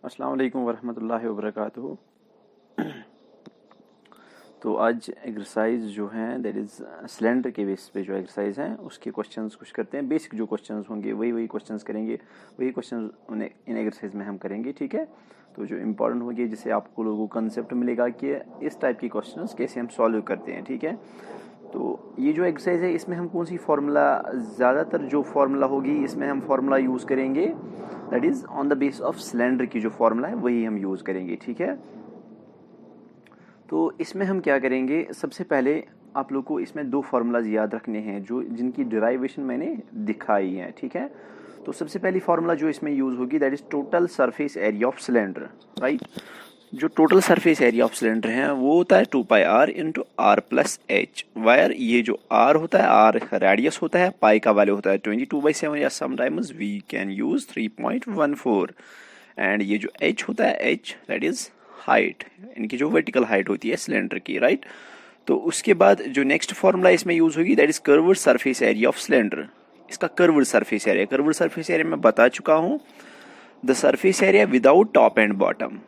अस्सलाम वालेकुम वरहमतुल्लाहि वबरकातुहू। तो आज एक्सरसाइज जो हैं दैट इज़ सिलेंडर के बेस पे जो एक्सरसाइज हैं उसके क्वेश्चंस कुछ करते हैं। बेसिक जो क्वेश्चंस होंगे वही क्वेश्चंस करेंगे, वही क्वेश्चंस उन्हें इन एक्सरसाइज में हम करेंगे, ठीक है। तो जो इम्पोर्टेंट होगी जिससे आपको लोगों को कंसेप्ट मिलेगा कि इस टाइप की क्वेश्चंस कैसे हम सॉल्व करते हैं, ठीक है। तो ये जो एक्सरसाइज है इसमें हम कौन सी फार्मूला, ज़्यादातर जो फार्मूला होगी इसमें हम फार्मूला यूज़ करेंगे that is on the base of cylinder की जो फार्मूला है वही हम यूज़ करेंगे, ठीक है। तो इसमें हम क्या करेंगे, सबसे पहले आप लोग को इसमें दो फार्मूलाज याद रखने हैं जो जिनकी डिराइवेशन मैंने दिखाई है, ठीक है। तो सबसे पहली फार्मूला जो इसमें यूज़ होगी that is total surface area of cylinder, right. जो total surface area of cylinder है वो होता है 2πr into R plus H, where ये जो आर होता है, आर रेडियस होता है, पाई का वैल्यू होता है 22/7 या sometimes we can use 3.14, and ये जो एच होता है, एच दैट इज हाइट, इनकी जो वर्टिकल हाइट होती है सिलेंडर की, राइट। तो उसके बाद जो नेक्स्ट फॉर्मूला इसमें यूज होगी that is curved surface area of cylinder. इसका कर्व्ड सरफेस एरिया मैं बता चुका हूँ, the surface area without top and bottom.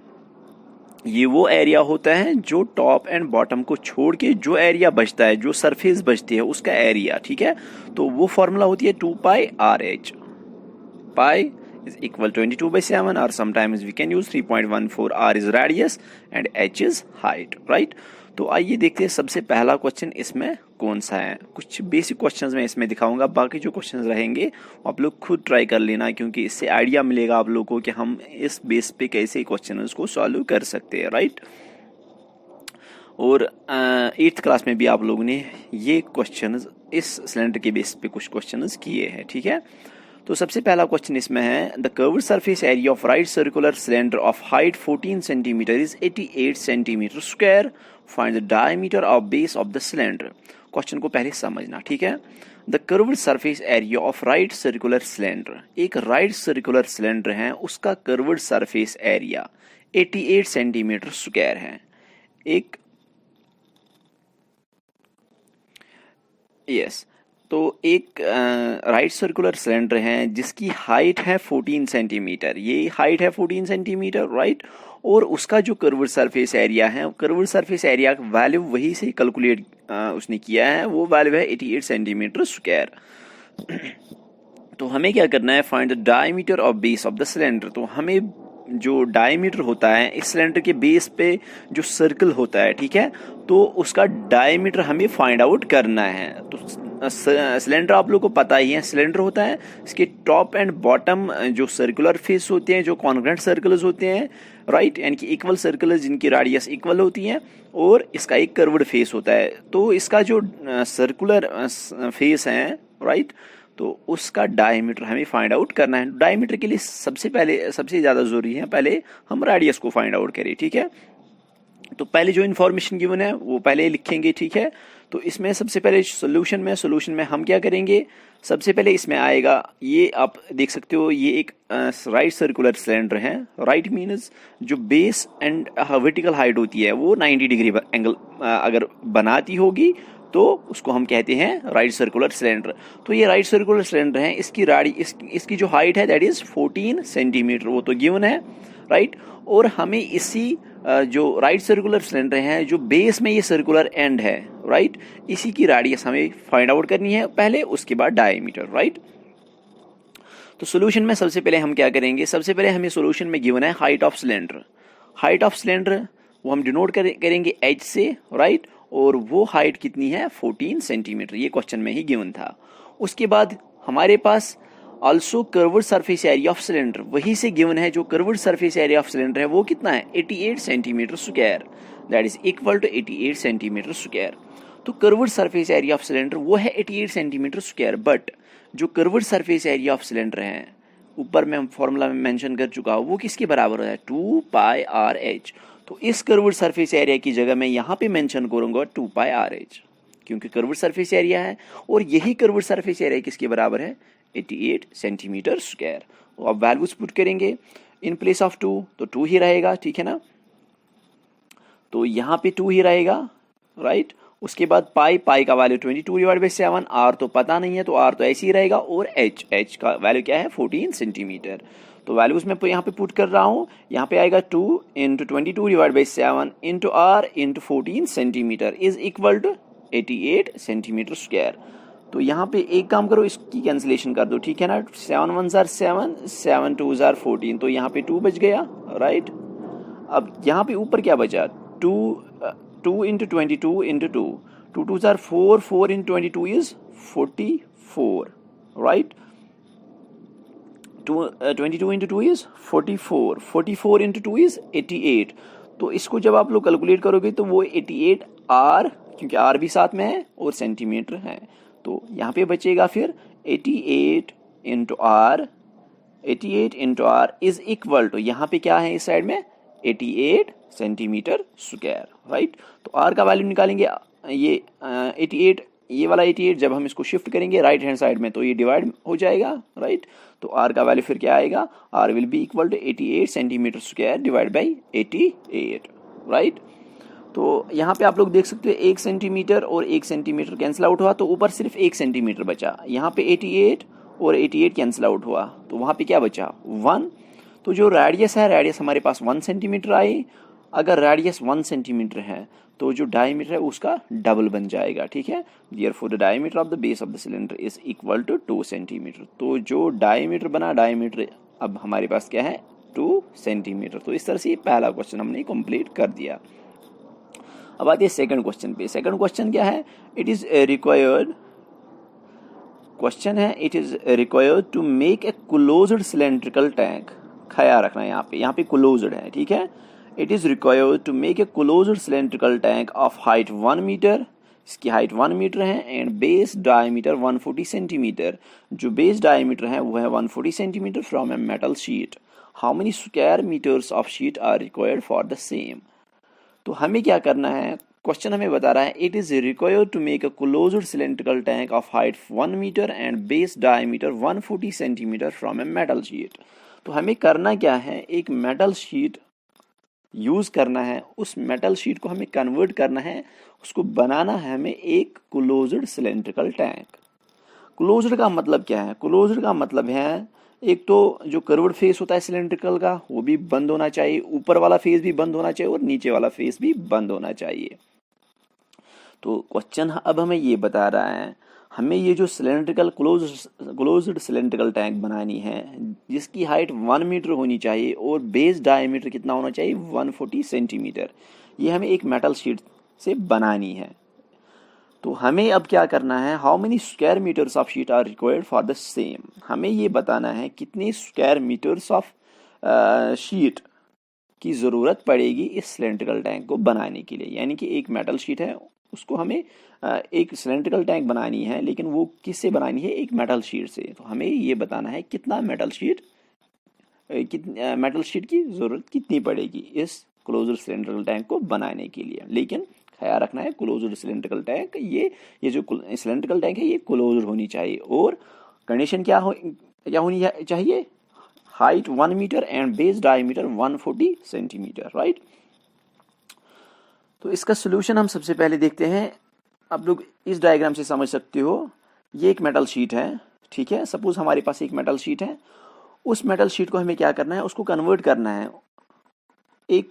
ये वो एरिया होता है जो टॉप एंड बॉटम को छोड़ के जो एरिया बचता है, जो सरफेस बचती है उसका एरिया, ठीक है। तो वो फॉर्मूला होती है 2πRh। Pi is equal 22/7 or sometimes we can use 3.14, r is radius and h is height, right। तो आइए देखते हैं सबसे पहला क्वेश्चन इसमें कौन सा है। कुछ बेसिक क्वेश्चंस मैं इसमें दिखाऊंगा, बाकी जो क्वेश्चंस रहेंगे आप लोग खुद ट्राई कर लेना, क्योंकि इससे आइडिया मिलेगा आप लोगों को कि हम इस बेस पे कैसे क्वेश्चंस को सॉल्व कर सकते हैं, राइट। और 8th क्लास में भी आप लोगों ने ये क्वेश्चंस इस सिलेंडर के बेस पे कुछ क्वेश्चंस किए हैं, ठीक है। तो सबसे पहला क्वेश्चन इसमें है, the curved surface area of right circular cylinder of height 14 centimetre is 88 centimetre square, find the diameter of base of the cylinder. Question को पहले समझना, ठीक है। The curved surface area of right circular cylinder, एक right circular cylinder है, उसका curved surface area 88 centimetre square है। एक यस तो एक राइट सर्कुलर सिलेंडर है जिसकी हाइट है 14 सेंटीमीटर, ये हाइट है 14 सेंटीमीटर, राइट। और उसका जो कर्व्ड सरफेस एरिया है, कर्व्ड सरफेस एरिया का वैल्यू वही से कैलकुलेट उसने किया है, वो वैल्यू है 88 सेंटीमीटर स्क्वायर। तो हमें क्या करना है, find the diameter of base of the cylinder. तो हमें जो डायमीटर होता है इस सिलेंडर के बेस पे जो सर्कल होता है, ठीक है, तो उसका डायमीटर हमें फाइंड आउट करना है। तो सिलेंडर आप लोग को पता ही है, सिलेंडर होता है, इसके टॉप एंड बॉटम जो सर्कुलर फेस होते हैं, जो कॉन्ग्रेंट सर्कल्स होते हैं, राइट, यानी कि इक्वल सर्कल्स जिनकी रेडियस इक्वल होती है, और इसका एक कर्व्ड फेस होता है। तो इसका जो सर्कुलर फेस है, राइट, तो उसका डायमीटर हमें फाइंड आउट करना है। डायमीटर के लिए सबसे ज़्यादा ज़रूरी है पहले हम रेडियस को फाइंड आउट करें, ठीक है। तो पहले जो इन्फॉर्मेशन गिवन है वो पहले लिखेंगे, ठीक है। तो इसमें सबसे पहले सोल्यूशन में हम क्या करेंगे, सबसे पहले इसमें आएगा, ये आप देख सकते हो, ये एक राइट सर्कुलर सिलेंडर है। राइट मीन्स जो बेस एंड वर्टिकल हाइट होती है वो 90 डिग्री एंगल अगर बनाती होगी तो उसको हम कहते हैं राइट सर्कुलर सिलेंडर। तो ये राइट सर्कुलर सिलेंडर है, इसकी जो हाइट है दैट इज 14 सेंटीमीटर, वो तो गिवन है, राइट। और हमें इसी जो राइट सर्कुलर सिलेंडर है, जो बेस में ये सर्कुलर एंड है, राइट, इसी की रेडियस हमें फाइंड आउट करनी है पहले, उसके बाद डायमीटर, राइट। तो सोल्यूशन में सबसे पहले हम क्या करेंगे, सबसे पहले हमें सोल्यूशन में गिवन है height of cylinder. Height of cylinder वो हम डिनोट करेंगे एच से, राइट, और वो हाइट कितनी है 14 सेंटीमीटर, ये क्वेश्चन में ही गिवन था। उसके बाद हमारे पास also curved surface area of cylinder, वही से गिवन है, जो curved surface area of cylinder है वो कितना है 88 centimetre square, that is equal to 88 centimetre square. तो curved surface area of cylinder वो है 88 सेंटीमीटर स्क्वायर, बट जो curved surface area of cylinder है ऊपर मैं फॉर्मूला में मेंशन कर चुका हूँ, वो किसके बराबर है 2πRh। तो इस कर्व्ड सरफेस एरिया की जगह मैं यहाँ पे मेंशन करूंगा 2πRh, क्योंकि कर्व्ड सरफेस एरिया है, और यही कर्व्ड सरफेस एरिया किसके बराबर है 88 सेंटीमीटर स्क्वायर। तो अब वैल्यूज पुट करेंगे इन प्लेस ऑफ 2, तो 2 ही रहेगा, ठीक है ना। तो यहाँ पे 2 ही रहेगा, राइट, उसके बाद पाई का वैल्यू 22/7, आर तो पता नहीं है तो आर तो ऐसे ही रहेगा, और एच का वैल्यू क्या है 14 सेंटीमीटर। तो वैल्यूज मैं यहाँ पे पुट कर रहा हूँ, यहाँ पे आएगा 2 × 22/7 × R × 14 centimetre is equal to 88 centimetre square. तो यहाँ पे एक काम करो, इसकी कैंसिलेशन कर दो, ठीक है ना। 7 1 जार 7, 7 2 जार 14, तो यहाँ पे 2 बच गया, राइट। अब यहाँ पे ऊपर क्या बचा, 2 2 × 22 × 2, 2 2 jar 4, 4 × 22 is 44, right. 22 × 2 is 44, 44 × 2 is 88। तो इसको जब आप लोग कैलकुलेट करोगे तो वो 88 आर, क्योंकि आर भी साथ में है और सेंटीमीटर है, तो यहाँ पे बचेगा फिर 88 × R, 88 × R is equal to, यहाँ पे क्या है इस साइड में 88 सेंटीमीटर स्क्वायर, राइट। तो आर का वैल्यू निकालेंगे, ये 88, ये वाला 88 जब हम इसको शिफ्ट करेंगे राइट हैंड साइड में तो ये डिवाइड हो जाएगा, राइट। तो आर का वैल्यू फिर क्या आएगा, R will be equal to 88 centimetre square divide by 88, right. तो यहाँ पे आप लोग देख सकते हो 1 सेंटीमीटर और 1 सेंटीमीटर कैंसिल आउट हुआ, तो ऊपर सिर्फ 1 सेंटीमीटर बचा। यहाँ पे 88 और 88 कैंसिल आउट हुआ, तो वहाँ पे क्या बचा 1। तो जो रेडियस है, रेडियस हमारे पास 1 सेंटीमीटर आई। अगर रेडियस 1 सेंटीमीटर है तो जो डायमीटर है उसका डबल बन जाएगा, ठीक है। Therefore the diameter of the base of the cylinder is equal to 2 centimetre. तो जो डायमीटर बना, डायमीटर अब हमारे पास क्या है 2 सेंटीमीटर। तो इस तरह से पहला क्वेश्चन हमने कंप्लीट कर दिया। अब आते हैं सेकंड क्वेश्चन पे। सेकंड क्वेश्चन क्या है, इट इज रिक्वायर्ड, क्वेश्चन है it is required to make a closed cylindrical tank. ख्याल रखना है यहाँ पे क्लोज्ड है, ठीक है। It is required to make a closed cylindrical tank of height 1 metre, इसकी हाइट 1 मीटर है, एंड बेस डायमीटर 140 सेंटीमीटर। जो बेस डायमीटर है वो है 140 centimetre from a metal sheet. How many square metres of sheet are required for the same. तो हमें क्या करना है, क्वेश्चन हमें बता रहा है it is required to make a closed cylindrical tank of height 1 metre and base diameter 140 centimetre from a metal sheet. तो हमें करना क्या है, एक मेटल शीट यूज करना है, उस मेटल शीट को हमें कन्वर्ट करना है, उसको बनाना है हमें एक क्लोज्ड सिलेंड्रिकल टैंक। क्लोज्ड का मतलब क्या है, क्लोज्ड का मतलब है एक तो जो कर्व्ड फेस होता है सिलेंड्रिकल का वो भी बंद होना चाहिए, ऊपर वाला फेस भी बंद होना चाहिए और नीचे वाला फेस भी बंद होना चाहिए। तो क्वेश्चन अब हमें ये बता रहा है, हमें ये जो सिलेंड्रिकल क्लोज्ड सिलेंड्रिकल टैंक बनानी है जिसकी हाइट 1 मीटर होनी चाहिए और बेस डायमीटर कितना होना चाहिए 140 सेंटीमीटर। ये हमें एक मेटल शीट से बनानी है। तो हमें अब क्या करना है, how many square metres of sheet are required for the same. हमें ये बताना है कितने स्क्वायर मीटर्स ऑफ शीट की ज़रूरत पड़ेगी इस सिलेंड्रिकल टैंक को बनाने के लिए। यानी कि एक मेटल शीट है, उसको हमें एक सिलेंड्रिकल टैंक बनानी है, लेकिन वो किससे बनानी है, एक मेटल शीट से। तो हमें ये बताना है कितना मेटल शीट की ज़रूरत कितनी पड़ेगी इस क्लोज्ड सिलेंड्रिकल टैंक को बनाने के लिए। लेकिन ख्याल रखना है क्लोज्ड सिलेंड्रिकल टैंक, ये जो सिलेंड्रिकल टैंक है ये क्लोज्ड होनी चाहिए, और कंडीशन क्या होनी चाहिए, height 1 metre and base diameter 140 centimetre, right. तो इसका सोल्यूशन हम सबसे पहले देखते हैं। आप लोग इस डायग्राम से समझ सकते हो, ये एक मेटल शीट है, ठीक है। सपोज हमारे पास एक मेटल शीट है, उस मेटल शीट को हमें क्या करना है, उसको कन्वर्ट करना है, एक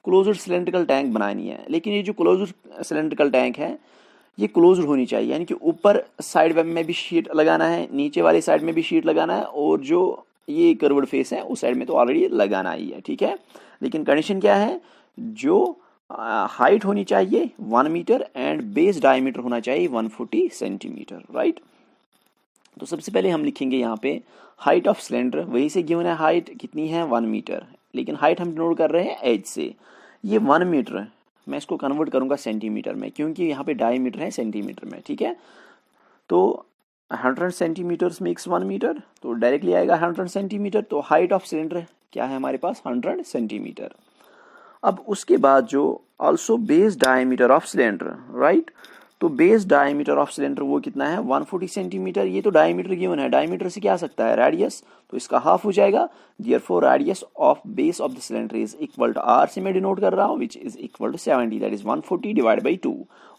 क्लोज्ड सिलेंड्रिकल टैंक बनानी है। लेकिन ये जो क्लोज्ड सिलेंड्रिकल टैंक है ये क्लोज्ड होनी चाहिए, यानी कि ऊपर साइड में भी शीट लगाना है, नीचे वाली साइड में भी शीट लगाना है, और जो ये कर्व्ड फेस है उस साइड में तो ऑलरेडी लगाना ही है, ठीक है। लेकिन कंडीशन क्या है, जो हाइट होनी चाहिए 1 मीटर एंड बेस डायमीटर होना चाहिए 140 सेंटीमीटर, राइट। तो सबसे पहले हम लिखेंगे यहाँ पे हाइट ऑफ सिलेंडर, वही से गिवन है हाइट कितनी है 1 मीटर, लेकिन हाइट हम नोट कर रहे हैं एज से। ये 1 मीटर मैं इसको कन्वर्ट करूंगा सेंटीमीटर में, क्योंकि यहाँ पे डायमीटर है सेंटीमीटर में, ठीक है। तो 100 सेंटीमीटर्स मेक्स 1 मीटर, तो डायरेक्टली आएगा 100 सेंटीमीटर। तो हाइट ऑफ सिलेंडर क्या है हमारे पास 100 सेंटीमीटर। अब उसके बाद जो also base diameter of cylinder, right. तो बेस डायमीटर ऑफ सिलेंडर वो कितना है 140 सेंटीमीटर। ये तो डायमीटर गिवन है, डायमीटर से क्या आ सकता है रेडियस, तो इसका हाफ हो जाएगा। Therefore radius of base of the cylinder is equal to R से मैं डिनोट कर रहा हूँ, which is equal to 70, that is 140 divide by 2।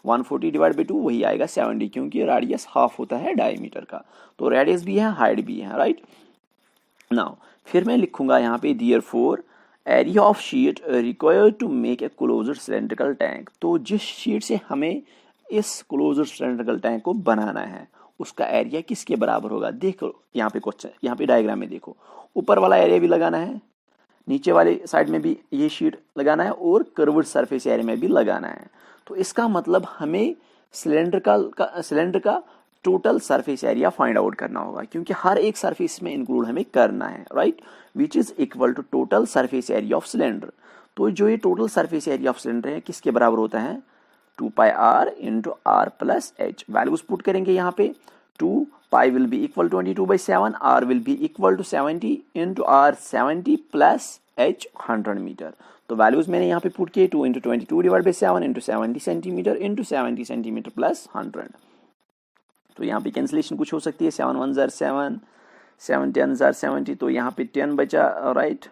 140 divide by 2 वही आएगा 70, क्योंकि रेडियस हाफ होता है डायमीटर का। तो रेडियस भी है, हाइट भी है, राइट। नाउ फिर मैं लिखूंगा यहाँ पे therefore area of sheet required to make a closed cylindrical tank. तो जिस शीट से हमें इस क्लोज्ड सिलेंड्रिकल टैंक को बनाना है उसका एरिया किसके बराबर होगा। देखो यहाँ पे क्वेश्चन, यहाँ पे डायग्राम में देखो, ऊपर वाला एरिया भी लगाना है, नीचे वाले साइड में भी ये शीट लगाना है, और कर्व्ड सरफेस एरिया में भी लगाना है। तो इसका मतलब हमें सिलेंडर का total surface area find out करना होगा, क्योंकि हर एक सरफेस में इंक्लूड हमें करना है, right, which is equal to total surface area of cylinder. तो जो ये total surface area of cylinder है किसके बराबर होता है 2 pi R into R plus H. Values put करेंगे यहाँ पे, 2 pi will be equal 22/7, R will be equal to 70 into R 70 plus H 100 metre. तो वैल्यूज मैंने यहाँ पे पुट किए, 2 into 22 divide by 7 into 70 centimetre into 70 centimetre plus 100। तो यहाँ पे कैंसिलेशन कुछ हो सकती है, 7 1 जार 7, 7 10 जार 70, तो यहाँ पे 10 बचा, राइट।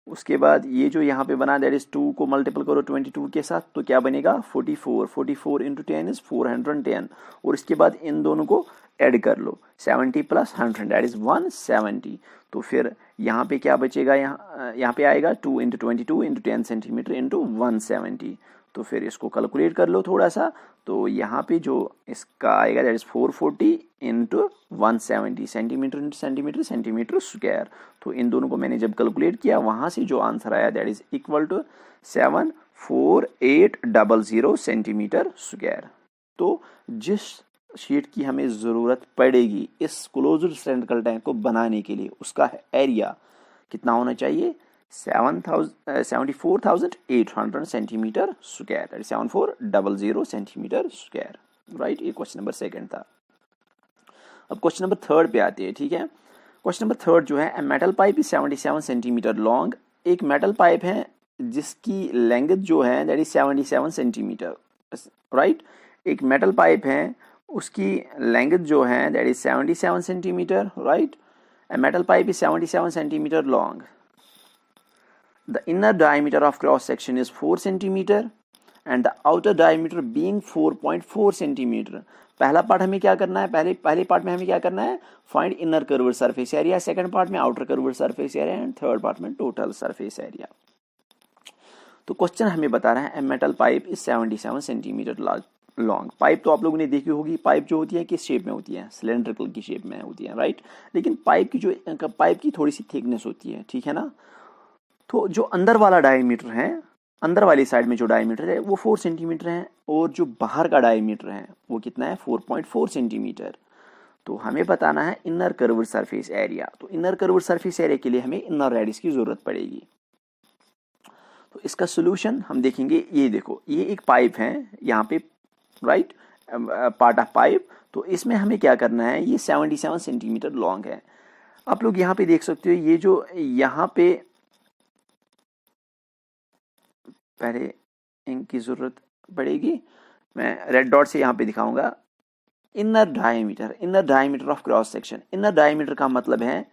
उसके बाद ये जो यहाँ पे बना दैट इज 2 को मल्टीपल करो 22 के साथ, तो क्या बनेगा 44, 44 इंटू 10 इज 410, और इसके बाद इन दोनों को ऐड कर लो, 70 प्लस 100 दैट इज 170। तो फिर यहाँ पे क्या बचेगा, यहाँ पे आएगा 2 इंटू 22 इंटू 10 सेंटीमीटर इंटू 170। तो फिर इसको कैलकुलेट कर लो थोड़ा सा, तो यहाँ पे जो इसका आएगा that is 440 into 170 centimetre into centimetre centimetre square. तो इन दोनों को मैंने जब कैलकुलेट किया वहाँ से जो आंसर आया that is equal to 74800 centimetre square. तो जिस शीट की हमें ज़रूरत पड़ेगी इस क्लोज्ड सिलेंड्रिकल टैंक को बनाने के लिए उसका एरिया कितना होना चाहिए 74,800 centimetre square, 7400 centimetre square, right. ये क्वेश्चन नंबर सेकंड था। अब क्वेश्चन नंबर थर्ड पे आते हैं, ठीक है। क्वेश्चन नंबर थर्ड जो है, a metal pipe is 77 centimetre long. एक मेटल पाइप है जिसकी लेंथ जो है दैट इज 77 सेंटीमीटर, राइट। एक मेटल पाइप है उसकी लेंथ जो है that is 77 centimetre, right. A metal pipe is 77 centimetre long. The inner diameter of cross section is 4 centimeter and the outer diameter being 4.4 centimeter. पहला part हमें क्या करना है, पहले पार्ट में हमें क्या करना है, find inner curved surface area, second part में outer curved surface area, and third part में टोटल सरफेस एरिया। तो क्वेश्चन हमें बता रहा है metal pipe is 77 centimetre long. Pipe तो आप लोगों ने देखी होगी, पाइप जो होती है किस शेप में होती है, सिलेंड्रिकल की शेप में होती है, राइट। लेकिन पाइप की थोड़ी सी थिकनेस होती है, ठीक है ना। तो जो अंदर वाला डायमीटर है, अंदर वाली साइड में जो डायमीटर है वो 4 सेंटीमीटर है, और जो बाहर का डायमीटर है वो कितना है 4.4 सेंटीमीटर। तो हमें बताना है इनर कर्व्ड सरफेस एरिया। तो इनर कर्व्ड सरफेस एरिया के लिए हमें इनर रेडियस की जरूरत पड़ेगी। तो इसका सोल्यूशन हम देखेंगे, ये देखो ये एक पाइप है यहाँ पे, राइट, पार्ट ऑफ पाइप। तो इसमें हमें क्या करना है, ये 77 सेंटीमीटर लॉन्ग है। आप लोग यहाँ पे देख सकते हो, ये जो यहाँ पे पहले इनकी जरूरत पड़ेगी, मैं रेड डॉट से यहाँ पे दिखाऊंगा। Inner diameter of cross section, inner diameter का मतलब है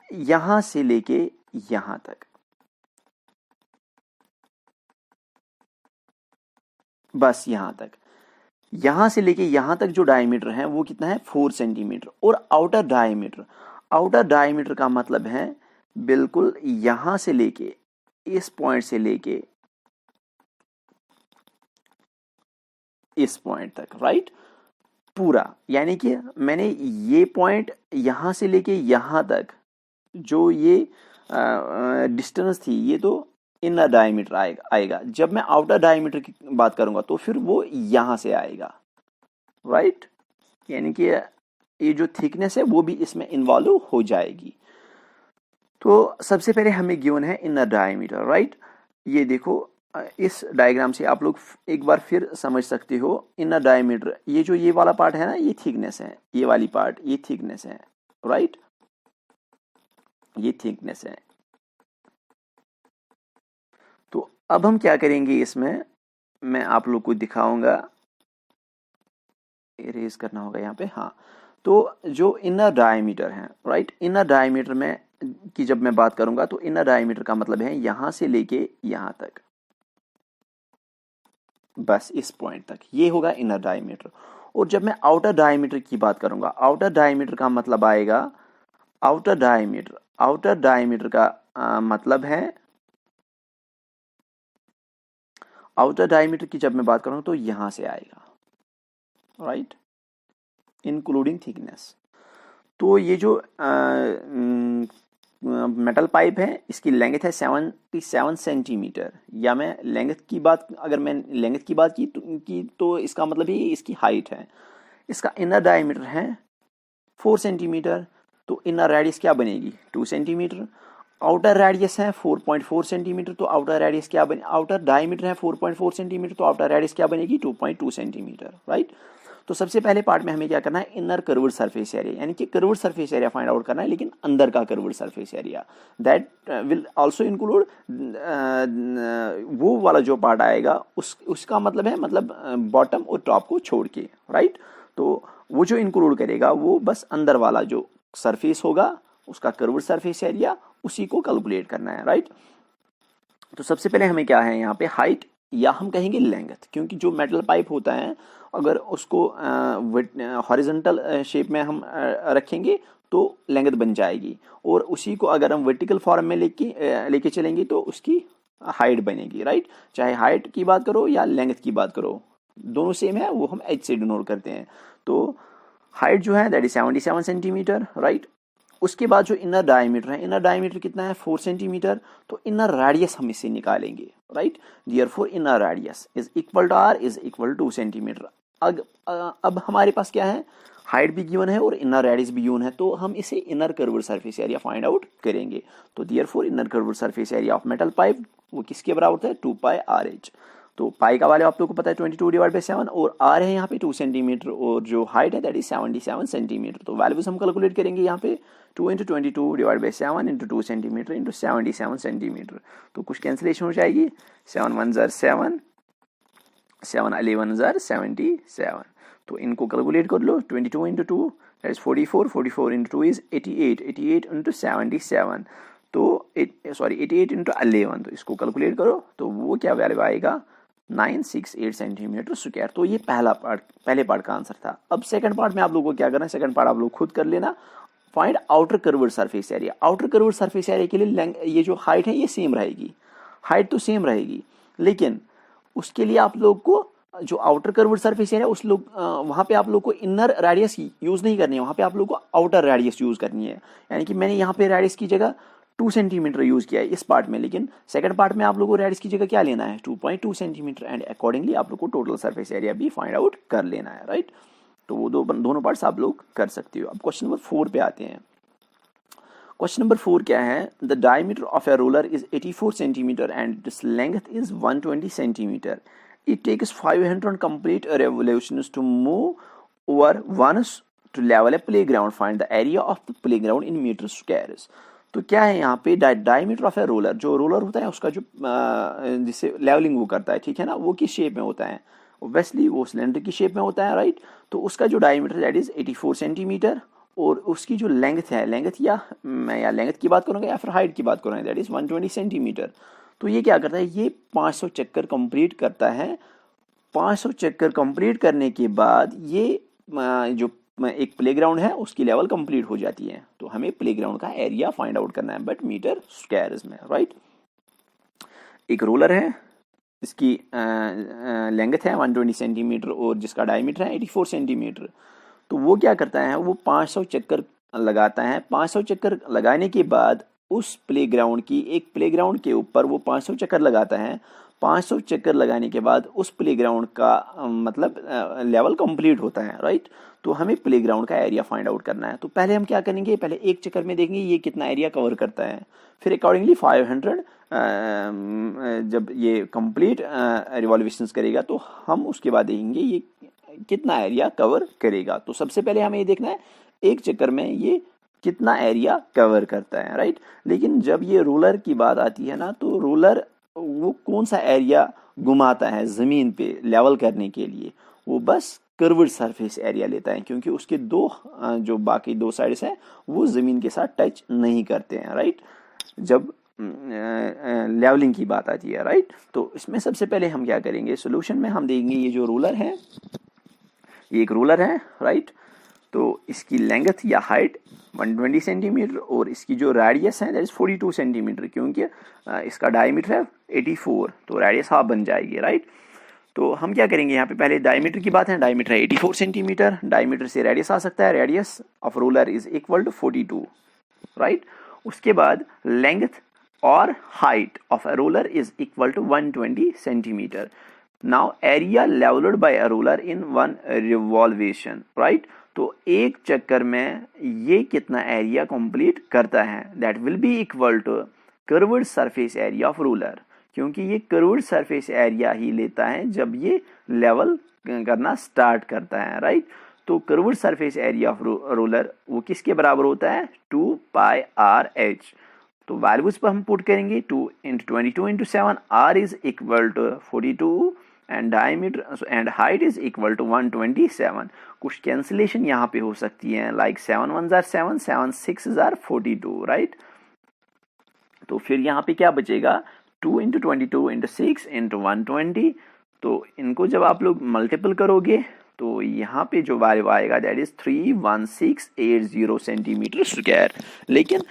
यहां से लेके यहां तक, बस यहां तक, यहां से लेके यहां तक जो डायमीटर है वो कितना है 4 सेंटीमीटर। और आउटर डायमीटर का मतलब है बिल्कुल यहां से लेके इस पॉइंट से लेके इस पॉइंट तक, राइट, पूरा। यानी कि मैंने ये पॉइंट यहां से लेके यहां तक जो ये डिस्टेंस थी, ये तो इनर डायमीटर आएगा। जब मैं आउटर डायमीटर की बात करूंगा तो फिर वो यहां से आएगा, राइट। यानी कि ये जो थिकनेस है वो भी इसमें इन्वॉल्व हो जाएगी। तो सबसे पहले हमें गिवन है इनर डायमीटर, राइट। ये देखो इस डायग्राम से आप लोग एक बार फिर समझ सकते हो इनर डायमीटर, ये जो ये वाला पार्ट है ना, ये थिकनेस है, ये वाली पार्ट ये थिकनेस है, राइट, ये थिकनेस है। तो अब हम क्या करेंगे, इसमें मैं आप लोग को दिखाऊंगा इरेज करना होगा यहाँ पे, हाँ। तो जो इनर डायमीटर है, राइट, इनर डायमीटर में की जब मैं बात करूंगा तो इनर डायमीटर का मतलब है यहां से लेके यहां तक, बस इस पॉइंट तक, ये होगा इनर डायमीटर। और जब मैं आउटर डायमीटर की बात करूंगा, आउटर डायमीटर का मतलब आएगा, आउटर डायमीटर, आउटर डायमीटर का मतलब है, आउटर डायमीटर की जब मैं बात करूंगा तो यहां से आएगा, राइट, इंक्लूडिंग थिकनेस। तो ये जो मेटल पाइप है इसकी लेंथ है 77 सेंटीमीटर, या मैं लेंथ की बात, अगर मैं लेंथ की बात की तो इसका मतलब ही इसकी हाइट है। इसका इनर डायमीटर है 4 सेंटीमीटर, तो इनर रेडियस क्या बनेगी 2 सेंटीमीटर। आउटर रेडियस है 4.4 सेंटीमीटर, तो आउटर रेडियस क्या बने, आउटर डायमीटर है 4.4 सेंटीमीटर, तो आउटर रेडियस क्या बनेगी 2.2 सेंटीमीटर, राइट। तो सबसे पहले पार्ट में हमें क्या करना है, इनर कर्व्ड सरफेस एरिया, यानी कि curved surface area find out करना है, लेकिन अंदर का curved surface area, that will also include वो वाला जो पार्ट आएगा उसका मतलब है, मतलब बॉटम और टॉप को छोड़ के, राइट। तो वो जो इंक्लूड करेगा वो बस अंदर वाला जो सरफेस होगा उसका कर्व्ड सरफेस एरिया, उसी को कैलकुलेट करना है, राइट। तो सबसे पहले हमें क्या है यहाँ पे हाइट, या हम कहेंगे लेंथ, क्योंकि जो मेटल पाइप होता है अगर उसको हॉरिजॉन्टल शेप में हम रखेंगे तो लेंथ बन जाएगी, और उसी को अगर हम वर्टिकल फॉर्म में लेके चलेंगे तो उसकी हाइट बनेगी, राइट। चाहे हाइट की बात करो या लेंथ की बात करो, दोनों सेम है, वो हम एच से डिनोट करते हैं। तो हाइट जो है दैट इज 77 सेंटीमीटर, राइट। उसके बाद जो इनर डायमीटर है, इनर डायमीटर कितना है 4 सेंटीमीटर, तो इनर रेडियस हम इससे निकालेंगे, right. Therefore inner radius is equal to R is equal to 2 centimetre. अब हमारे पास क्या है, हाइट भी गिवन है और इनर रेडियस भी गिवन है, तो हम इसे inner curved surface area find out करेंगे। तो therefore inner curved surface area of metal pipe वो किसके बराबर होता है 2 पाई आर एच। तो पाई का वैल्यू आप लोगों को पता है 22/7, और आर है यहाँ पे 2 सेंटीमीटर, और जो हाइट है दैट इज 77 सेंटीमीटर। तो वैल्यूज हम कैलकुलेट करेंगे यहाँ पे 2 × 22/7 × 2 सेंटीमीटर × 77 सेंटीमीटर। तो कुछ कैंसिलेशन हो जाएगी, 7 1 ज़र 7, 7 11 ज़र 77। तो इनको कैलकुलेट कर लो, 22 × 2 दैट इज 44, 44 × 2 इज 88, 88 × 77, तो 88 × 11, तो इसको कैलकुलेट करो तो वो क्या वैल्यू आएगा 968 सेंटीमीटर स्क्वायर। तो ये पहले पार्ट का आंसर था। अब सेकंड पार्ट में आप लोगों को क्या करना है, सेकंड पार्ट आप लोग खुद कर लेना। Find outer curved surface area. Outer curved surface area के लिए ये जो हाइट है ये सेम रहेगी, हाइट तो सेम रहेगी, लेकिन उसके लिए आप लोग को जो आउटर कर्व्ड सरफेस एरिया उस लोग वहां पे आप लोग को इनर रेडियस यूज नहीं करनी है, वहां पे आप लोग को आउटर रेडियस यूज करनी है। यानी कि मैंने यहाँ पे रेडियस की जगह 2 सेंटीमीटर यूज किया है इस पार्ट में, लेकिन सेकंड पार्ट में आप लोगों को रेडियस की जगह क्या लेना है 2.2 सेंटीमीटर, एंड अकॉर्डिंगली आप लोग को टोटल सरफेस एरिया भी फाइंड आउट कर लेना है, राइट। तो वो दोनों पार्ट्स आप लोग कर सकते हो। अब क्वेश्चन नंबर 4 पे आते हैं। क्वेश्चन नंबर 4 क्या है, the diameter of a roller is 84 centimetre and this length is 120 centimetre. It takes 500 complete revolutions to move over once to level a playground. Find the area of the playground in meters squares. तो क्या है यहाँ पे diameter of a roller, जो roller होता है उसका जो जिससे लेवलिंग वो करता है, ठीक है ना, वो किस शेप में होता है, ऑब्वियसली वो सिलेंडर की शेप में होता है, राइट। तो उसका जो डायमीटर दैट इज 84 सेंटीमीटर, और उसकी जो लेंथ है, लेंथ या मैं या लेंथ की बात करूँगा या फिर हाइट की बात करूँगा, दैट इज 120 सेंटीमीटर। तो ये क्या करता है, ये 500 चक्कर कंप्लीट करता है। 500 चक्कर कंप्लीट करने के बाद ये जो एक प्लेग्राउंड है उसकी लेवल कंप्लीट हो जाती है। तो हमें प्लेग्राउंड का एरिया फाइंड आउट करना है, बट मीटर स्क्वायर्स में, राइट। एक रोलर है, इसकी लेंथ है 120 सेंटीमीटर और जिसका डायमीटर है 84 सेंटीमीटर। तो वो क्या करता है, वो 500 चक्कर लगाता है। 500 चक्कर लगाने के बाद उस प्लेग्राउंड की, एक प्लेग्राउंड के ऊपर वो 500 चक्कर लगाता है। 500 चक्कर लगाने के बाद उस प्लेग्राउंड का मतलब लेवल कंप्लीट होता है, राइट। तो हमें प्लेग्राउंड का एरिया फाइंड आउट करना है। तो पहले हम क्या करेंगे, पहले एक चक्कर में देखेंगे ये कितना एरिया कवर करता है, फिर अकॉर्डिंगली 500 जब ये कंप्लीट रिवॉल्यूशंस करेगा तो हम उसके बाद देखेंगे ये कितना एरिया कवर करेगा। तो सबसे पहले हमें ये देखना है एक चक्कर में ये कितना एरिया कवर करता है, राइट। लेकिन जब ये रोलर की बात आती है ना, तो रोलर वो कौन सा एरिया घुमाता है ज़मीन पे लेवल करने के लिए, वो बस कर्व्ड सरफेस एरिया लेता है, क्योंकि उसके जो बाकी दो साइड्स हैं वो ज़मीन के साथ टच नहीं करते हैं, राइट, जब लेवलिंग की बात आती है, राइट। तो इसमें सबसे पहले हम क्या करेंगे, सोल्यूशन में हम देंगे ये जो रूलर है, ये एक रूलर है, राइट। तो इसकी लेंथ या हाइट 120 सेंटीमीटर और इसकी जो रेडियस है दैट इज 42 सेंटीमीटर, क्योंकि इसका डायमीटर है 84, तो रेडियस हाफ बन जाएगी, राइट। तो हम क्या करेंगे यहाँ पे, पहले डायमीटर की बात है, डायमीटर है 84 सेंटीमीटर, डायमीटर से रेडियस आ सकता है, radius of roller is equal to 42, right. उसके बाद लेंथ और height of a roller is equal to 120 centimetre. Now area levelled by a roller in one revolution, right. तो एक चक्कर में ये कितना एरिया कंप्लीट करता है, that will be equal to curved surface area of ruler, क्योंकि ये कर्व्ड सरफेस एरिया ही लेता है जब ये लेवल करना स्टार्ट करता है, राइट। तो curved surface area of ruler वो किसके बराबर होता है, 2 पाई आर एच। तो वैल्यूज पर हम पुट करेंगे 2 into 22 into 7, R is equal to 42 and diameter and height is equal to 127। कुछ कैंसिलेशन यहाँ पे हो सकती है, लाइक 7 1 are 7, 7 6 are 42, राइट। तो फिर यहाँ पे क्या बचेगा, 2 इंटू 22 इंटू 6 इंटू 120। तो इनको जब आप लोग मल्टीपल करोगे तो यहाँ पे जो वैल्यू आएगा दैट इज 31680 सेंटीमीटर स्क्वायर। लेकिन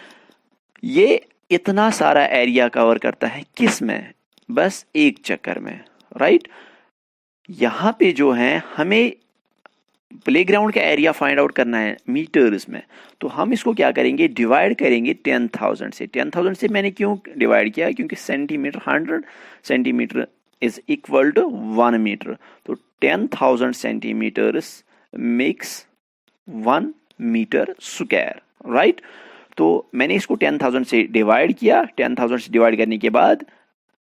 ये इतना सारा एरिया कवर करता है किस में, बस एक चक्कर में, राइट। यहाँ पे जो है हमें प्लेग्राउंड का एरिया फाइंड आउट करना है मीटर्स में, तो हम इसको क्या करेंगे, डिवाइड करेंगे 10,000 से। 10,000 से मैंने क्यों डिवाइड किया, क्योंकि centimetre 100 centimetre is equal to 1 metre, तो 10,000 centimetres makes 1 metre square, right. तो मैंने इसको 10,000 से डिवाइड किया, 10,000 से डिवाइड करने के बाद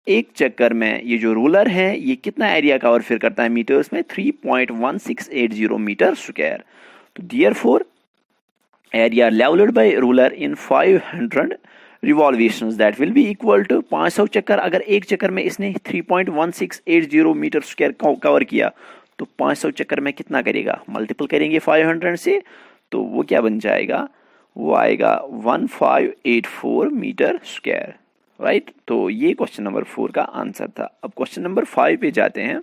एक चक्कर में ये जो रूलर है ये कितना एरिया कवर फिर करता है मीटर्स में, 3.1680 मीटर स्क्वायर। तो therefore area levelled by roller in 500 revolutions that will be equal to 500 चक्कर। अगर एक चक्कर में इसने 3.1680 मीटर स्क्वायर कवर किया तो 500 चक्कर में कितना करेगा, मल्टीपल करेंगे 500 से, तो वो क्या बन जाएगा, वो आएगा 1584 मीटर स्क्वायर, राइट। तो ये क्वेश्चन नंबर 4 का आंसर था। अब क्वेश्चन नंबर 5 पे जाते हैं।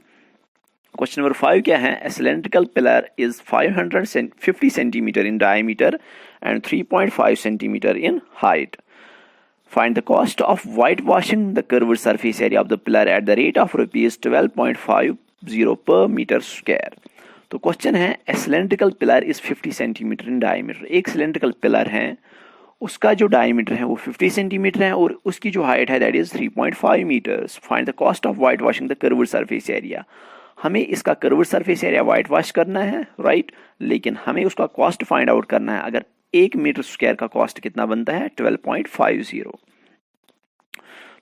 क्वेश्चन नंबर 5 क्या है, ए cylindrical pillar is 550 centimetre in diameter and 3.5 centimetre in height. Find the cost of whitewashing the curved surface area of the pillar at the rate of rupees 12.50 per meter square। तो question है, ए cylindrical pillar is 50 centimetre in diameter. एक cylindrical pillar है, उसका जो diameter है वो 50 centimetre है और उसकी जो हाइट है that is 3.5 metres. Find the cost of white washing the curved surface area. हमें इसका curved surface area white wash करना है, राइट, लेकिन हमें उसका कॉस्ट फाइंड आउट करना है। अगर 1 मीटर स्क्वायर का कॉस्ट कितना बनता है, 12.50।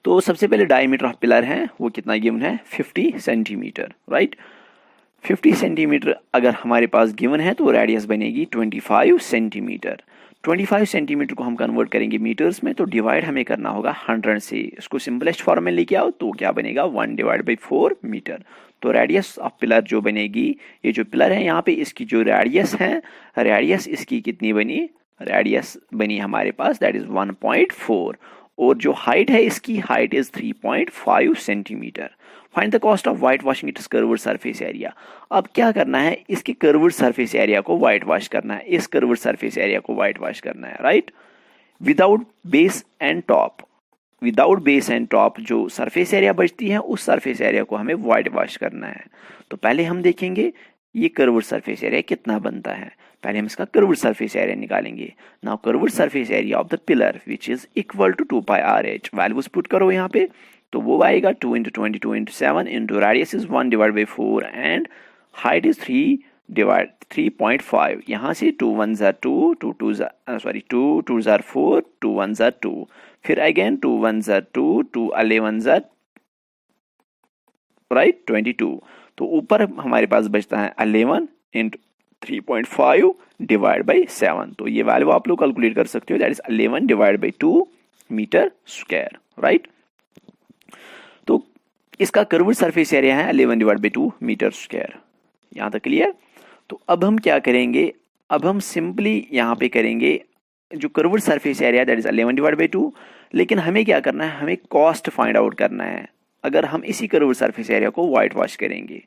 तो सबसे पहले डायमीटर ऑफ पिलर है वो कितना गिवन है, 50 सेंटीमीटर, राइट। 50 सेंटीमीटर अगर हमारे पास गिवन है तो रेडियस बनेगी 25 सेंटीमीटर। 25 सेंटीमीटर को हम कन्वर्ट करेंगे मीटर्स में, तो डिवाइड हमें करना होगा 100 से। इसको सिंपलेस्ट फॉर्म में लेके आओ तो क्या बनेगा, 1/4 मीटर। तो रेडियस ऑफ पिलर जो बनेगी, ये जो पिलर है यहाँ पे इसकी जो रेडियस है, रेडियस इसकी कितनी बनी, रेडियस बनी हमारे पास दैट इज 1.4 और जो हाइट है इसकी height is 3.5 centimetre. Find the cost of white washing it's curved surface area. अब क्या करना है, इसके कर्व्ड सरफेस एरिया को वाइट वॉश करना है, इस कर्व्ड सरफेस एरिया को वाइट वॉश करना है, right, without base and top. Without base and top जो सरफेस एरिया बचती है उस सरफेस एरिया को हमें वाइट वॉश करना है। तो पहले हम देखेंगे ये कर्व्ड सरफेस एरिया कितना बनता है। पहले हम इसका कर्व्ड सरफेस एरिया निकालेंगे। Now curved surface area of the pillar which is equal to 2 pi are h. Values put करो यहाँ पे, तो वो आएगा 2 into 22 into 7 into radius is 1/4 and height is 3.5। यहाँ से 2 1 are 2, 2 2 are 4, 2 1 are 2, फिर अगेन 2 1 are 2, 2 11 are राइट 22। तो ऊपर हमारे पास बचता है 11 इंटू 3.5 डिवाइड बाई 7। तो ये वैल्यू आप लोग कैलकुलेट कर सकते हो, that is 11 divide by 2 metre square, right. तो इसका कर्व्ड सरफेस एरिया है 11 डिवाइड बाई 2 मीटर स्क्वायर। यहाँ तक क्लियर। तो अब हम क्या करेंगे, अब हम सिंपली यहाँ पे करेंगे जो curved surface area that is 11 divide by 2, लेकिन हमें क्या करना है, हमें कॉस्ट फाइंड आउट करना है अगर हम इसी कर्व्ड सरफेस एरिया को वाइट वॉश करेंगे।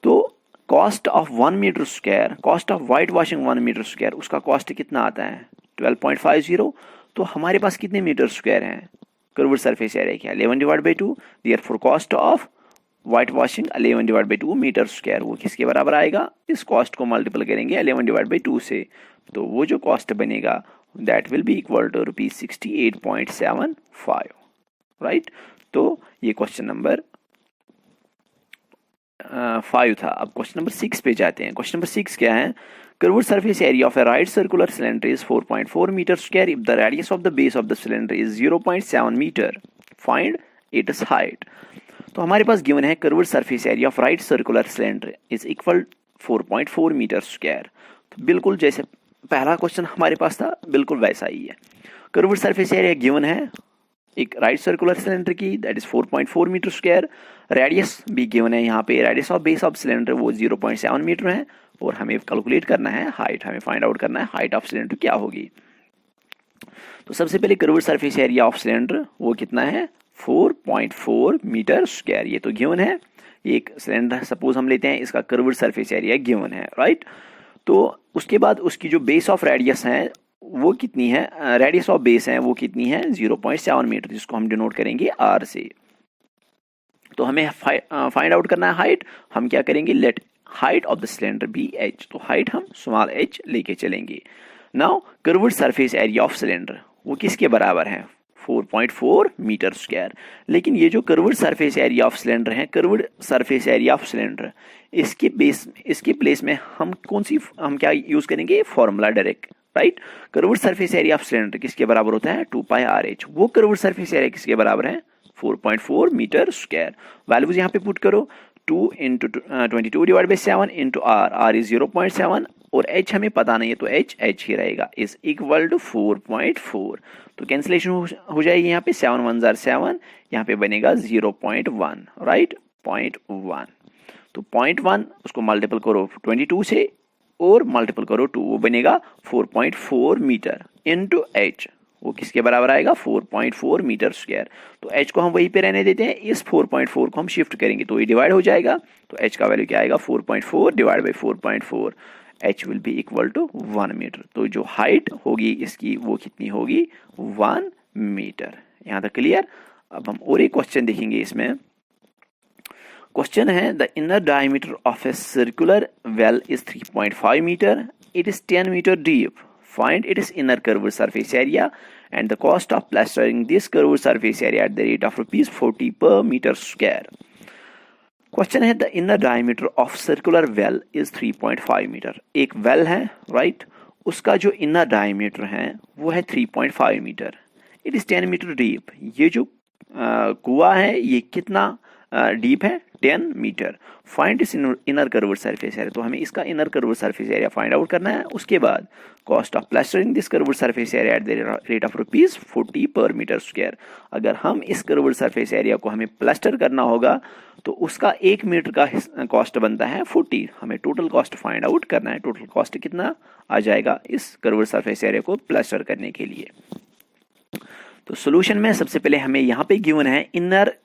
तो cost of 1 metre square, cost of white washing 1 metre square, उसका कॉस्ट कितना आता है 12.50। तो हमारे पास कितने मीटर स्क्वायर हैं कर्व्ड सरफेस एरिया की, 11 divide by 2, therefore cost of white washing 11 divide by 2 metre square, वो किसके बराबर आएगा, इस कॉस्ट को मल्टीपल करेंगे 11 डिवाइड बाई 2 से, तो वो जो कॉस्ट बनेगा that will be equal to ₹68.75, right. तो ये क्वेश्चन नंबर 5 था। अब क्वेश्चन नंबर 6 पे जाते हैं। क्वेश्चन नंबर 6 क्या है, curved surface area of a right circular cylinder is 4.4 metre square if the radius of the base of the cylinder is 0.7 metre, find its height. तो हमारे पास गिवन है curved surface area of right circular cylinder is equal 4.4 metre square. तो बिल्कुल जैसे पहला question हमारे पास था बिल्कुल वैसा ही है। कर्व्ड सरफेस एरिया गिवन है एक राइट सर्कुलर सिलेंडर की that is 4.4 metre square, radius भी गिवन है यहाँ पे, radius of base of cylinder वो 0.7 मीटर है, और हमें कैलकुलेट करना है हाइट, हमें फाइंड आउट करना है हाइट ऑफ सिलेंडर क्या होगी। तो सबसे पहले curved surface area of cylinder वो कितना है 4.4 मीटर स्क्वायर, ये तो गिवन है। एक सिलेंडर सपोज हम लेते हैं, इसका कर्व्ड सरफेस एरिया गिवन है, राइट। तो उसके बाद उसकी जो बेस ऑफ रेडियस है वो कितनी है, रेडियस ऑफ बेस है वो कितनी है 0.7 मीटर, जिसको हम डिनोट करेंगे आर से। तो हमें फाइंड आउट करना है हाइट, हम क्या करेंगे, let height of the cylinder be h, तो हाइट हम स्मॉल h लेके चलेंगे। Now curved surface area of cylinder वो किसके बराबर है 4.4 मीटर स्क्वायर, लेकिन ये जो curved surface area of cylinder है, curved surface area of cylinder, इसके प्लेस में हम हम क्या यूज करेंगे, formula direct, right. Curved surface area of cylinder किसके बराबर होता है 2πRh, वो कर्व्ड सरफेस एरिया किसके बराबर है 4.4 मीटर स्क्वायर। वैल्यूज यहाँ पे पुट करो, 2 into 22 divide by 7 into r is 0.7, और h हमें पता नहीं है तो h ही रहेगा, इज इक्वल टू 4.4। तो कैंसिलेशन हो जाएगी यहाँ पे, 7 1 जार 7, यहाँ पे बनेगा 0.1, राइट, 0.1। तो 0.1 उसको मल्टीपल करो 22 से और मल्टीपल करो 2, वो बनेगा 4.4 मीटर इंटू h, वो किसके बराबर आएगा 4.4 मीटर स्क्वायर। तो h को हम वहीं पे रहने देते हैं, इस 4.4 को हम शिफ्ट करेंगे तो ये डिवाइड हो जाएगा, तो h का वैल्यू क्या आएगा 4.4 divide by 4.4, h will be equal to 1 metre. तो जो हाइट होगी इसकी वो कितनी होगी 1 मीटर। यहाँ तक क्लियर। अब हम और एक क्वेश्चन देखेंगे इसमें। क्वेश्चन है the inner diameter of a circular well is 3.5 metre, it is 10 metre deep, find its inner curved surface area and the cost of plastering this curved surface area at the rate of ₹40 per meter square. Question है the inner diameter of circular well is 3.5 metre. एक well है, right, उसका जो inner diameter है वो है 3.5 metre, it is 10 metre deep. ये जो कुआं है ये कितना डीप है 10 मीटर। फाइंड इस इनर कर्व्ड सरफेस एरिया, तो हमें इसका inner curved surface area find out करना है। उसके बाद cost of plastering this curved surface area at the rate of ₹40 पर मीटर स्क्वायर। अगर हम इस कर्व्ड सरफेस एरिया को हमें प्लास्टर करना होगा तो उसका 1 मीटर का कॉस्ट बनता है 40। हमें टोटल कॉस्ट फाइंड आउट करना है, टोटल कॉस्ट कितना आ जाएगा इस कर्व्ड सरफेस एरिया को प्लास्टर करने के लिए। तो सोल्यूशन में सबसे पहले हमें यहाँ पे गिवन है inner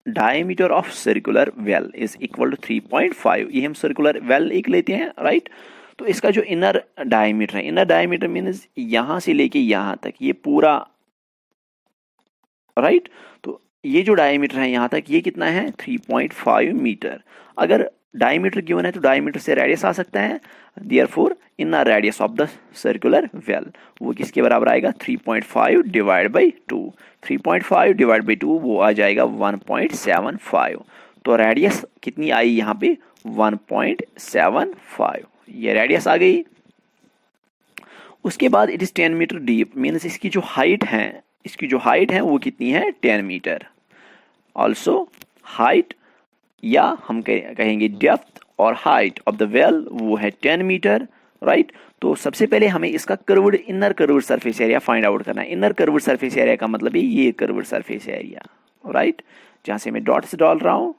diameter of circular well is equal to 3.5। ये हम सर्कुलर वेल एक लेते हैं, राइट। तो इसका जो इनर डायमीटर है, इनर डायमीटर मीन्स यहां से लेके यहां तक ये पूरा, राइट। तो ये जो डायमीटर है यहां तक ये कितना है 3.5 मीटर। अगर डायमीटर गिवन है तो डायमीटर से रेडियस आ सकता है, therefore inner radius of the circular well वो किसके बराबर आएगा 3.5 डिवाइड बाई 2। 3.5 डिवाइड बाई 2 वो आ जाएगा 1.75। तो रेडियस कितनी आई यहाँ पे 1.75, ये रेडियस आ गई। उसके बाद it is 10 metre deep, means इसकी जो हाइट है वो कितनी है 10 मीटर। ऑल्सो हाइट या हम कहेंगे डेप्थ और हाइट ऑफ द वेल वो है 10 मीटर, राइट। तो सबसे पहले हमें इसका inner curved surface area find out करना है। इनर कर्व्ड सरफेस एरिया का मतलब है ये कर्व्ड सरफेस एरिया, राइट, जहां से मैं डॉट्स डाल रहा हूं।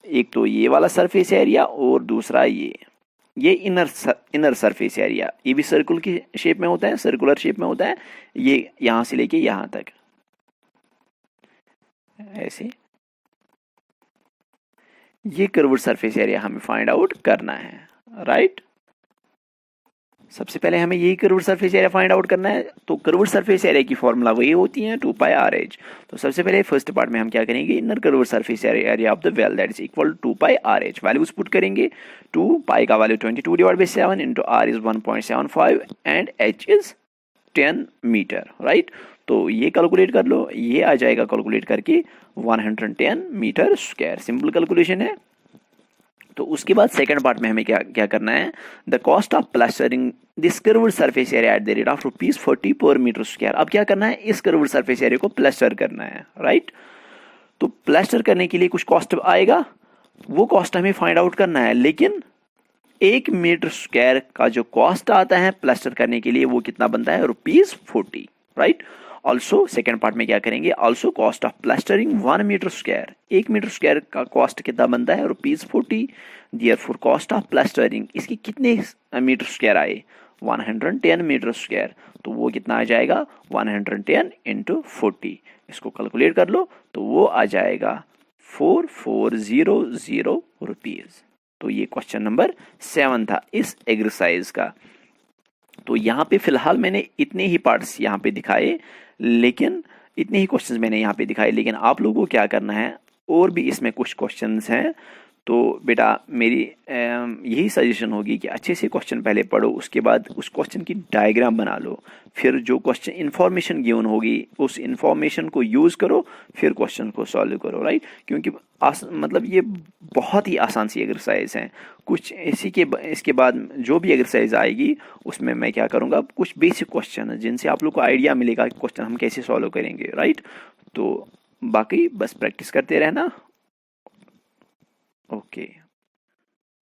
एक तो ये वाला सरफेस एरिया और दूसरा ये, ये इनर सरफेस एरिया, ये भी सर्कुलर की शेप में होता है, सर्कुलर शेप में होता है, ये यहां से लेके यहां तक ऐसे, ये कर्व्ड सरफेस एरिया हमें फाइंड आउट करना है, राइट। सबसे पहले हमें यही curved surface area find out करना है। तो कर्व्ड सरफेस एरिया की फॉर्मूला वही होती है 2 पाई आर एच। तो सबसे पहले फर्स्ट पार्ट में हम क्या करेंगे, inner curved surface area of the well that is equal to 2 pi are h. Values put करेंगे, 2 पाई का value 22 divide by 7 into r is 1.75 and h is 10 metre, right. तो ये कैलकुलेट कर लो, ये आ जाएगा कैलकुलेट करके 110 मीटर स्क्वायर। सिंपल कैलकुलेशन है। तो उसके बाद सेकंड पार्ट में हमें क्या क्या करना है, the cost of plastering this curved surface area at the rate of ₹40 पर मीटर स्क्वायर। अब क्या करना है, इस कर्व्ड सरफेस एरिया को प्लास्टर करना है, राइट। तो प्लास्टर करने के लिए कुछ कॉस्ट आएगा, वो कॉस्ट हमें फाइंड आउट करना है। लेकिन 1 मीटर स्क्वायर का जो कॉस्ट आता है प्लास्टर करने के लिए वो कितना बनता है, ₹40, राइट। ऑल्सो सेकेंड पार्ट में क्या करेंगे, also cost of plastering 1 metre square, 1 metre square का कॉस्ट कितना बनता है, ₹40। देयरफॉर कॉस्ट ऑफ प्लास्टरिंग, इसके कितने मीटर स्क्वायर आए, 110 मीटर स्क्वायर। तो वो कितना आ जाएगा, 110 इंटू 40। इसको कैलकुलेट कर लो तो वो आ जाएगा 4400 रुपीज। तो ये क्वेश्चन नंबर 7 था इस एक्सरसाइज का। तो यहाँ पे फिलहाल मैंने इतने ही पार्ट्स यहाँ पे दिखाए, लेकिन इतने ही क्वेश्चंस मैंने यहाँ पे दिखाए, लेकिन आप लोगों को क्या करना है, और भी इसमें कुछ क्वेश्चंस हैं। तो बेटा मेरी यही सजेशन होगी कि अच्छे से क्वेश्चन पहले पढ़ो, उसके बाद उस क्वेश्चन की डायग्राम बना लो, फिर जो क्वेश्चन इन्फॉर्मेशन गिवन होगी उस इन्फॉर्मेशन को यूज़ करो, फिर क्वेश्चन को सॉल्व करो, राइट। क्योंकि मतलब ये बहुत ही आसान सी एक्सरसाइज है। कुछ इसके बाद जो भी एक्सरसाइज आएगी उसमें मैं क्या करूँगा, कुछ बेसिक क्वेश्चन जिनसे आप लोग को आइडिया मिलेगा कि क्वेश्चन हम कैसे सॉल्व करेंगे, राइट। तो बाकी बस प्रैक्टिस करते रहना। ओके।